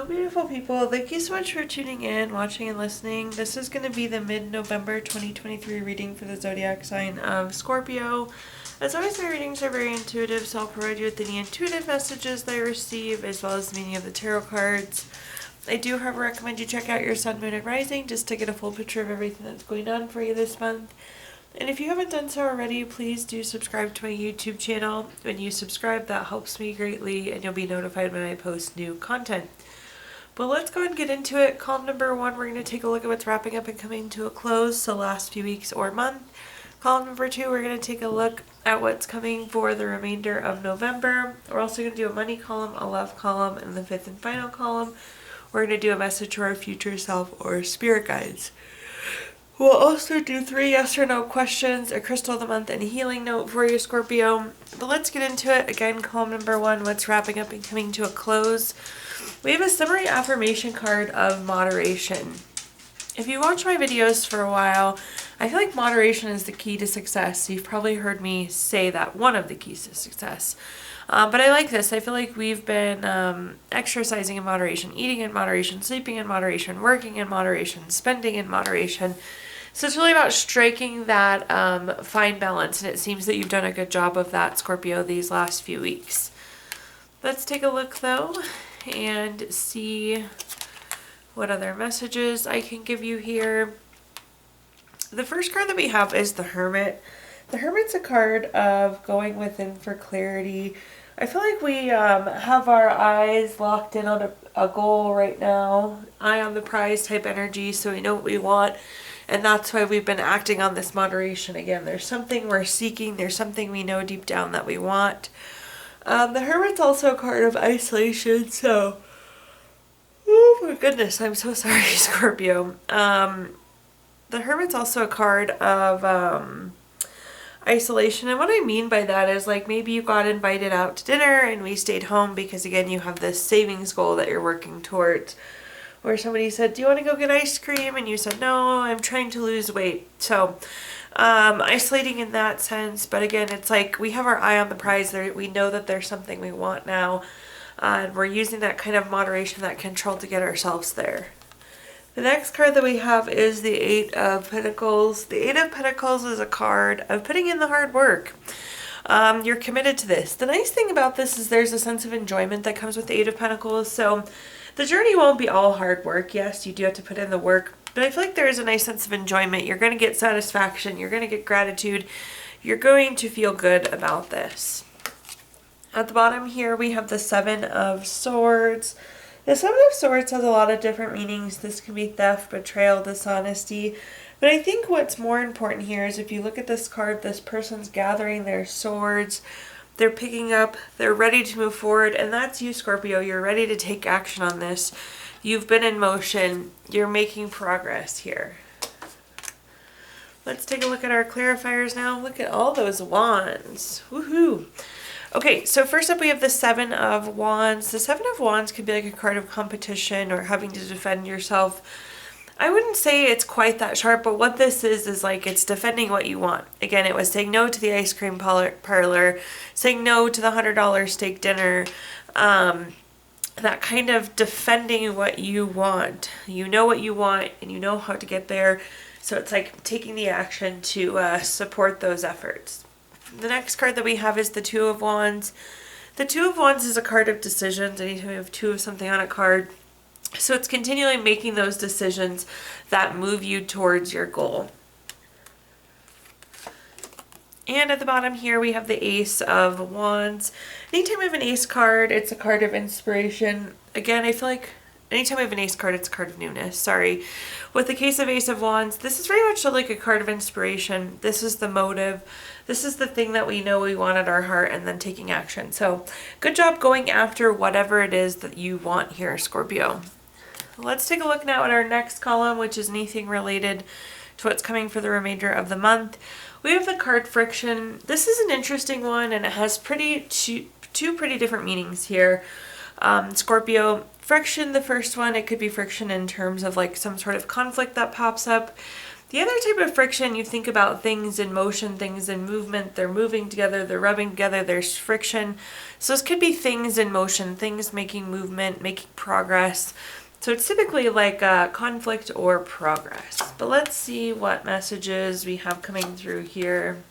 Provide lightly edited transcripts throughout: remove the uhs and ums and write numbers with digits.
Hello, beautiful people. Thank you so much for tuning in, watching, and listening. This is going to be the mid-November 2023 reading for the zodiac sign of Scorpio. As always, my readings are very intuitive, so I'll provide you with any intuitive messages that I receive, as well as the meaning of the tarot cards. I do, however, recommend you check out your sun, moon, and rising just to get a full picture of everything that's going on for you this month. And if you haven't done so already, please do subscribe to my YouTube channel. When you subscribe, that helps me greatly, and you'll be notified when I post new content. But let's go and get into it. Column number 1, we're going to take a look at what's wrapping up and coming to a close, so last few weeks or month. Column number 2, we're going to take a look at what's coming for the remainder of November. We're also going to do a money column, a love column, and the fifth and final column. We're going to do a message to our future self or spirit guides. We'll also do 3 yes or no questions, a crystal of the month, and a healing note for you, Scorpio. But let's get into it. Again, column number 1, what's wrapping up and coming to a close. We have a summary affirmation card of moderation. If you watch my videos for a while, I feel like moderation is the key to success. You've probably heard me say that, one of the keys to success. But I like this. I feel like we've been exercising in moderation, eating in moderation, sleeping in moderation, working in moderation, spending in moderation. So it's really about striking that fine balance, and it seems that you've done a good job of that, Scorpio, these last few weeks. Let's take a look, though, and see what other messages I can give you here. The first card that we have is the Hermit. The Hermit's a card of going within for clarity. I feel like we have our eyes locked in on a goal right now, eye on the prize type energy, so we know what we want, and that's why we've been acting on this moderation. Again, there's something we're seeking, there's something we know deep down that we want. The Hermit's also a card of isolation, so oh my goodness, I'm so sorry, Scorpio. The Hermit's also a card of isolation, and what I mean by that is, like, maybe you got invited out to dinner and we stayed home because, again, you have this savings goal that you're working towards. Or somebody said, do you want to go get ice cream? And you said, no, I'm trying to lose weight. So isolating in that sense, but again, it's like we have our eye on the prize there. We know that there's something we want now, and we're using that kind of moderation, that control, to get ourselves there. The next card that we have is the 8 of Pentacles. The 8 of Pentacles is a card of putting in the hard work. You're committed to this. The nice thing about this is there's a sense of enjoyment that comes with the 8 of Pentacles. So the journey won't be all hard work. Yes, you do have to put in the work, but I feel like there is a nice sense of enjoyment. You're going to get satisfaction. You're going to get gratitude. You're going to feel good about this. At the bottom here, we have the 7 of Swords. The 7 of Swords has a lot of different meanings. This can be theft, betrayal, dishonesty. But I think what's more important here is if you look at this card, this person's gathering their swords. They're picking up. They're ready to move forward. And that's you, Scorpio. You're ready to take action on this. You've been in motion. You're making progress here. Let's take a look at our clarifiers now. Look at all those wands. Woohoo! Okay, so first up we have the 7 of Wands. The 7 of Wands could be like a card of competition or having to defend yourself. I wouldn't say it's quite that sharp, but what this is like it's defending what you want. Again, it was saying no to the ice cream parlor, saying no to the $100 steak dinner, that kind of defending what you want. You know what you want and you know how to get there, so it's like taking the action to support those efforts. The next card that we have is the 2 of Wands. The 2 of Wands is a card of decisions. Anytime you have 2 of something on a card, so it's continually making those decisions that move you towards your goal. And at the bottom here, we have the Ace of Wands. Anytime we have an Ace card, it's a card of inspiration. Again, I feel like anytime we have an Ace card, it's a card of newness. Sorry. With the case of Ace of Wands, this is very much like a card of inspiration. This is the motive. This is the thing that we know we want at our heart, and then taking action. So good job going after whatever it is that you want here, Scorpio. Let's take a look now at our next column, which is anything related to what's coming for the remainder of the month. We have the card Friction. This is an interesting one, and it has two pretty different meanings here. Scorpio, friction, the first one, it could be friction in terms of like some sort of conflict that pops up. The other type of friction, you think about things in motion, things in movement, they're moving together, they're rubbing together, there's friction. So this could be things in motion, things making movement, making progress. So it's typically like conflict or progress. But let's see what messages we have coming through here.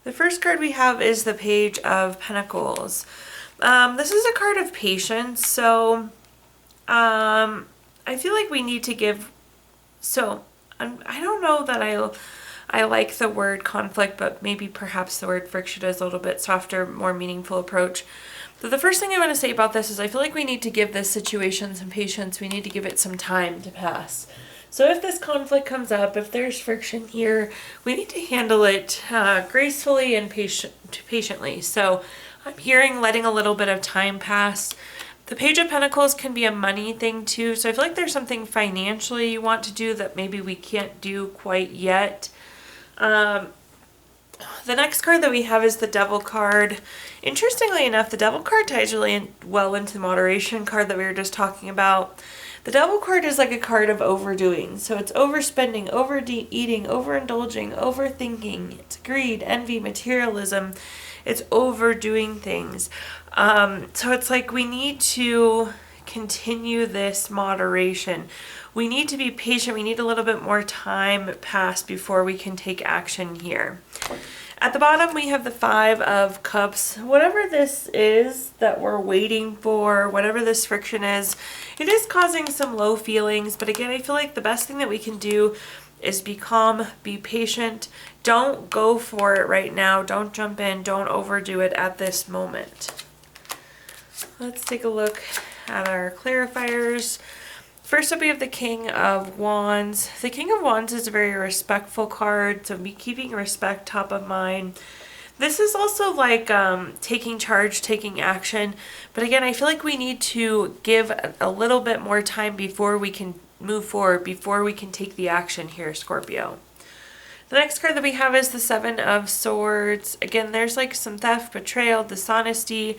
The first card we have is the Page of Pentacles. This is a card of patience. So I feel like we need to give. So I don't know that I like the word conflict, but maybe perhaps the word friction is a little bit softer, more meaningful approach. So the first thing I want to say about this is I feel like we need to give this situation some patience. We need to give it some time to pass. So if this conflict comes up, if there's friction here, we need to handle it gracefully and patiently. So I'm hearing letting a little bit of time pass. The Page of Pentacles can be a money thing too. So I feel like there's something financially you want to do that maybe we can't do quite yet. The next card that we have is the Devil card. Interestingly enough, the Devil card ties really well into the moderation card that we were just talking about. The Devil card is like a card of overdoing. So it's overspending, overeating, overindulging, overthinking. It's greed, envy, materialism. It's overdoing things. So it's like we need to continue this moderation. We need to be patient. We need a little bit more time pass before we can take action here. At the bottom, we have the Five of Cups. Whatever this is that we're waiting for, whatever this friction is, it is causing some low feelings. But again, I feel like the best thing that we can do is be calm, be patient. Don't go for it right now. Don't jump in. Don't overdo it at this moment. Let's take a look at our clarifiers. First up, we have the King of Wands. The King of Wands is a very respectful card, so be keeping respect top of mind. This is also like taking charge, taking action. But again, I feel like we need to give a little bit more time before we can move forward, before we can take the action here, Scorpio. The next card that we have is the Seven of Swords. Again, there's like some theft, betrayal, dishonesty.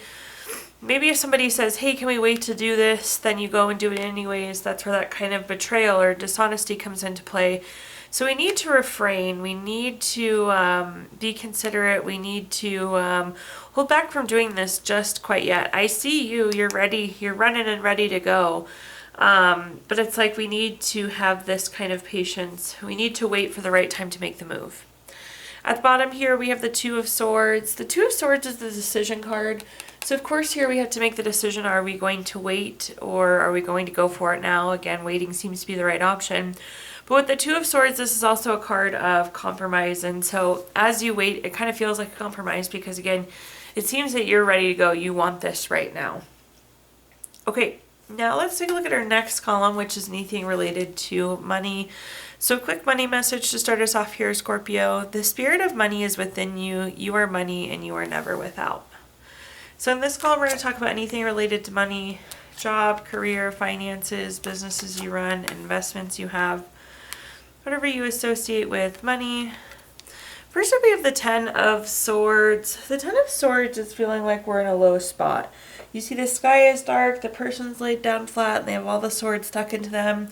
Maybe if somebody says, hey, can we wait to do this? Then you go and do it anyways. That's where that kind of betrayal or dishonesty comes into play. So we need to refrain. We need to be considerate. We need to hold back from doing this just quite yet. I see you. You're ready. You're running and ready to go. But it's like we need to have this kind of patience. We need to wait for the right time to make the move. At the bottom here, we have the Two of Swords. The Two of Swords is the decision card. So of course here we have to make the decision, are we going to wait or are we going to go for it now? Again, waiting seems to be the right option. But with the Two of Swords, this is also a card of compromise. And so as you wait, it kind of feels like a compromise because again, it seems that you're ready to go. You want this right now. Okay, now let's take a look at our next column, which is anything related to money. So quick money message to start us off here, Scorpio. The spirit of money is within you. You are money and you are never without. So in this column, we're going to talk about anything related to money, job, career, finances, businesses you run, investments you have, whatever you associate with money. First up, we have the Ten of Swords. The Ten of Swords is feeling like we're in a low spot. You see the sky is dark, the person's laid down flat, and they have all the swords stuck into them.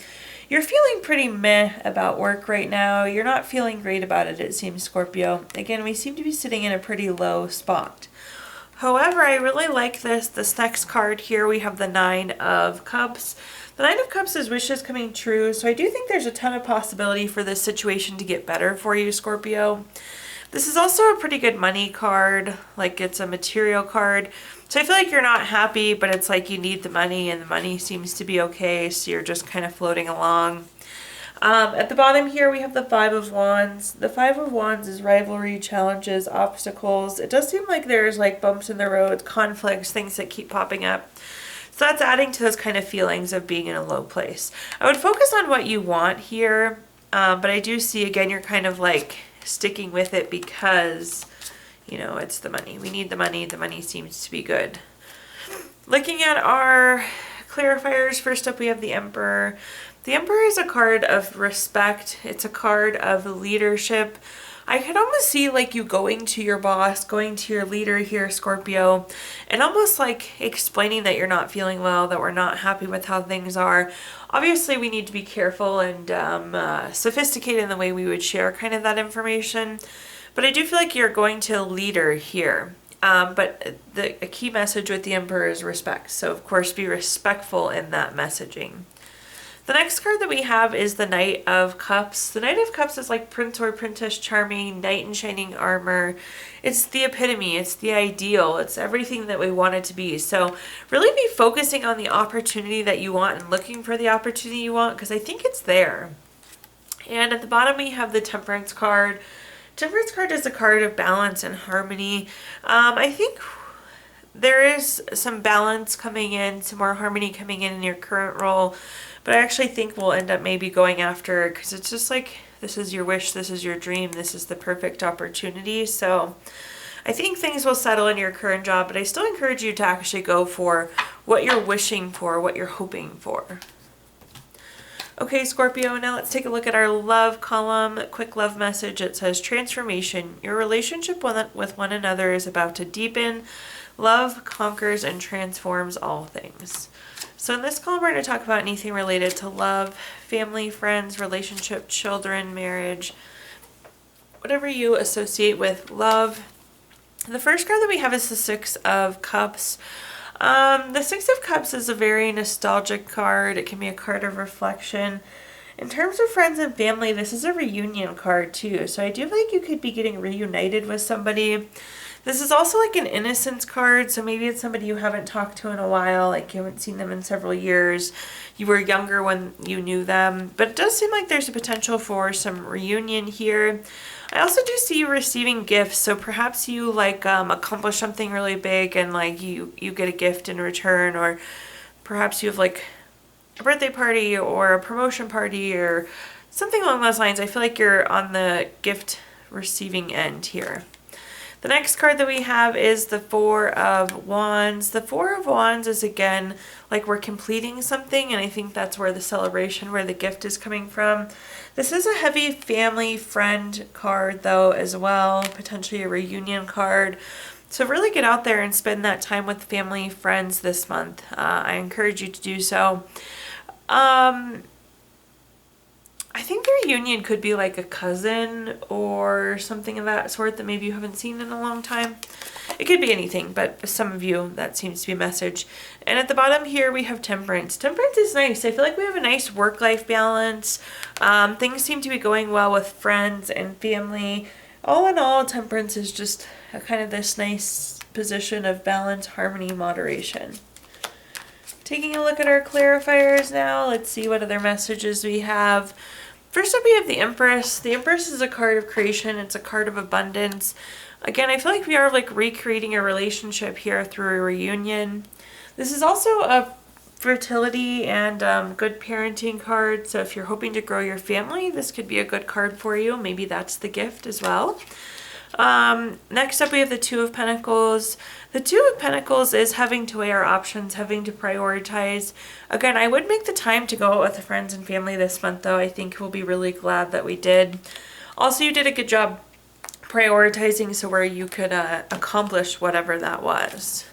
You're feeling pretty meh about work right now. You're not feeling great about it, it seems, Scorpio. Again, we seem to be sitting in a pretty low spot. However, I really like this next card here. We have the Nine of Cups. The Nine of Cups is wishes coming true. So I do think there's a ton of possibility for this situation to get better for you, Scorpio. This is also a pretty good money card. Like it's a material card. So I feel like you're not happy, but it's like you need the money and the money seems to be okay. So you're just kind of floating along. At the bottom here, we have the Five of Wands. The Five of Wands is rivalry, challenges, obstacles. It does seem like there's like bumps in the road, conflicts, things that keep popping up. So that's adding to those kind of feelings of being in a low place. I would focus on what you want here, but I do see, again, you're kind of like sticking with it because, you know, it's the money. We need the money. The money seems to be good. Looking at our clarifiers, first up we have the Emperor. The Emperor is a card of respect. It's a card of leadership. I could almost see like you going to your boss, going to your leader here, Scorpio, and almost like explaining that you're not feeling well, that we're not happy with how things are. Obviously, we need to be careful and sophisticated in the way we would share kind of that information. But I do feel like you're going to a leader here. But a key message with the Emperor is respect. So, of course, be respectful in that messaging. The next card that we have is the Knight of Cups. The Knight of Cups is like Prince or Princess Charming, knight in shining armor. It's the epitome, it's the ideal, it's everything that we want it to be. So really be focusing on the opportunity that you want and looking for the opportunity you want, because I think it's there. And at the bottom we have the Temperance card. Temperance card is a card of balance and harmony. I think there is some balance coming in, some more harmony coming in your current role. But I actually think we'll end up maybe going after, because it's just like, this is your wish, this is your dream, this is the perfect opportunity. So I think things will settle in your current job, but I still encourage you to actually go for what you're wishing for, what you're hoping for. Okay, Scorpio, now let's take a look at our love column. Quick love message. It says, transformation. Your relationship with one another is about to deepen. Love conquers and transforms all things. So in this column, we're going to talk about anything related to love, family, friends, relationship, children, marriage, whatever you associate with love. The first card that we have is the Six of Cups. The Six of Cups is a very nostalgic card. It can be a card of reflection. In terms of friends and family, this is a reunion card too. So I do feel like you could be getting reunited with somebody. This is also like an innocence card, so maybe it's somebody you haven't talked to in a while, like you haven't seen them in several years. You were younger when you knew them, but it does seem like there's a potential for some reunion here. I also do see you receiving gifts, so perhaps you like accomplish something really big and like you get a gift in return, or perhaps you have like a birthday party or a promotion party or something along those lines. I feel like you're on the gift receiving end here. The next card that we have is the Four of Wands. The Four of Wands is again like we're completing something, and I think that's where the celebration, where the gift is coming from. This is a heavy family friend card though as well, potentially a reunion card. So really get out there and spend that time with family, friends this month. I encourage you to do so. I think the reunion could be like a cousin or something of that sort that maybe you haven't seen in a long time. It could be anything, but for some of you, that seems to be a message. And at the bottom here, we have Temperance. Temperance is nice. I feel like we have a nice work-life balance. Things seem to be going well with friends and family. All in all, Temperance is just a kind of this nice position of balance, harmony, moderation. Taking a look at our clarifiers now, let's see what other messages we have. First up, we have the Empress. The Empress is a card of creation. It's a card of abundance. Again, I feel like we are like recreating a relationship here through a reunion. This is also a fertility and good parenting card. So if you're hoping to grow your family, this could be a good card for you. Maybe that's the gift as well. Next up, we have the Two of Pentacles. The Two of Pentacles is having to weigh our options, having to prioritize. Again, I would make the time to go out with the friends and family this month, though. I think we'll be really glad that we did. Also, you did a good job prioritizing so where you could accomplish whatever that was.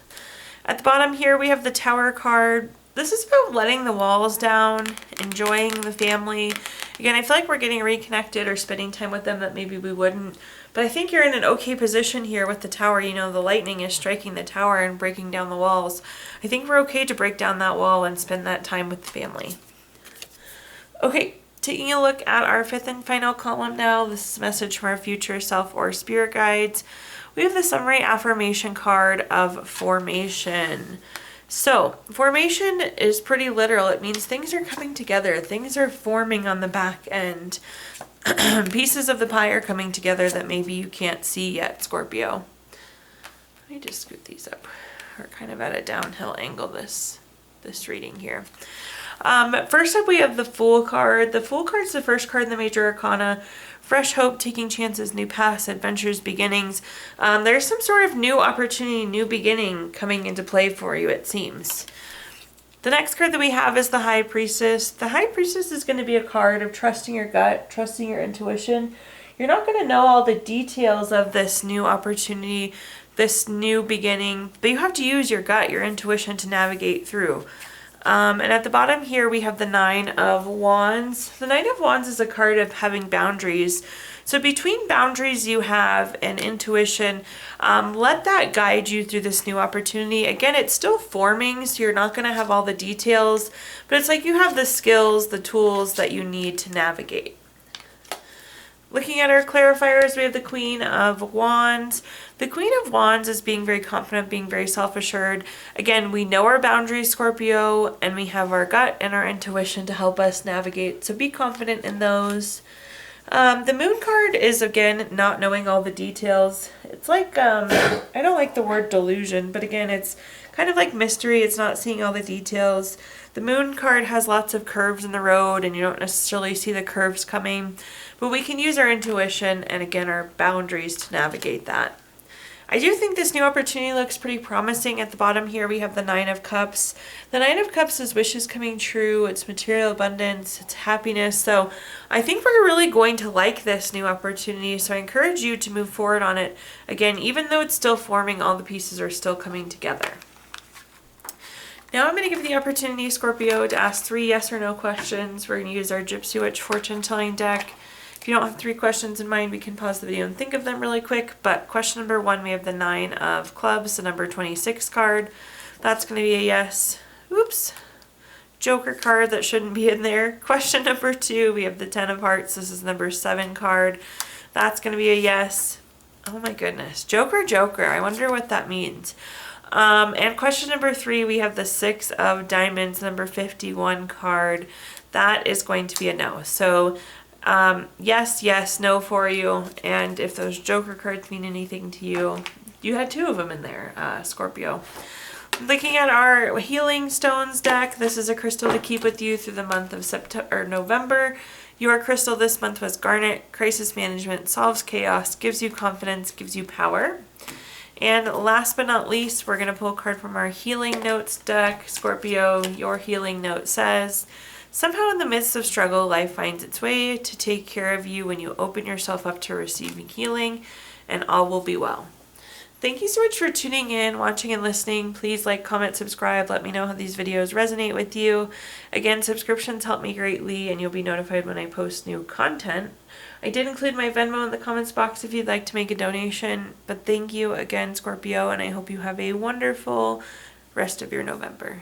At the bottom here, we have the Tower card. This is about letting the walls down, enjoying the family. Again, I feel like we're getting reconnected or spending time with them that maybe we wouldn't. But I think you're in an okay position here with the tower. You know, the lightning is striking the tower and breaking down the walls. I think we're okay to break down that wall and spend that time with the family. Okay, taking a look at our fifth and final column now. This is a message from our future self or spirit guides. We have the summary affirmation card of formation. So, formation is pretty literal. It means things are coming together. Things are forming on the back end. Pieces of the pie are coming together that maybe you can't see yet, Scorpio. Let me just scoot these up. We're kind of at a downhill angle this reading here. First up, we have the Fool card. The Fool card is the first card in the Major Arcana. Fresh hope, taking chances, new paths, adventures, beginnings. There's some sort of new opportunity, new beginning coming into play for you, it seems. The next card that we have is the High Priestess. The High Priestess is going to be a card of trusting your gut, trusting your intuition. You're not going to know all the details of this new opportunity, this new beginning, but you have to use your gut, your intuition to navigate through. And at the bottom here, we have the Nine of Wands. The Nine of Wands is a card of having boundaries. So between boundaries you have and intuition, let that guide you through this new opportunity. Again, it's still forming, so you're not going to have all the details, but it's like you have the skills, the tools that you need to navigate. Looking at our clarifiers, we have the Queen of Wands. The Queen of Wands is being very confident, being very self-assured. Again, we know our boundaries, Scorpio, and we have our gut and our intuition to help us navigate. So be confident in those. The Moon card is, again, not knowing all the details. It's like, I don't like the word delusion, but again, it's kind of like mystery. It's not seeing all the details. The Moon card has lots of curves in the road, and you don't necessarily see the curves coming, but we can use our intuition and, again, our boundaries to navigate that. I do think this new opportunity looks pretty promising. At the bottom here, we have the Nine of Cups. The Nine of Cups is wishes coming true. It's material abundance. It's happiness. So I think we're really going to like this new opportunity. So I encourage you to move forward on it. Again, even though it's still forming, all the pieces are still coming together. Now I'm going to give you the opportunity, Scorpio, to ask 3 yes or no questions. We're going to use our Gypsy Witch fortune telling deck. If you don't have 3 questions in mind, we can pause the video and think of them really quick. But question number 1, we have the 9 of Clubs, the number 26 card. That's going to be a yes. Oops. Joker card that shouldn't be in there. Question number 2, we have the 10 of Hearts. This is number 7 card. That's going to be a yes. Oh my goodness. Joker, Joker. I wonder what that means. And question number 3, we have the 6 of Diamonds, number 51 card. That is going to be a no. So yes, yes, no for you. And if those Joker cards mean anything to you, you had 2 of them in there, Scorpio. Looking at our Healing Stones deck, this is a crystal to keep with you through the month of September or November. Your crystal this month was Garnet. Crisis management, solves chaos, gives you confidence, gives you power. And last but not least, we're going to pull a card from our Healing Notes deck. Scorpio, your healing note says, somehow in the midst of struggle, life finds its way to take care of you when you open yourself up to receiving healing, and all will be well. Thank you so much for tuning in, watching, and listening. Please like, comment, subscribe. Let me know how these videos resonate with you. Again, subscriptions help me greatly, and you'll be notified when I post new content. I did include my Venmo in the comments box if you'd like to make a donation. But thank you again, Scorpio, and I hope you have a wonderful rest of your November.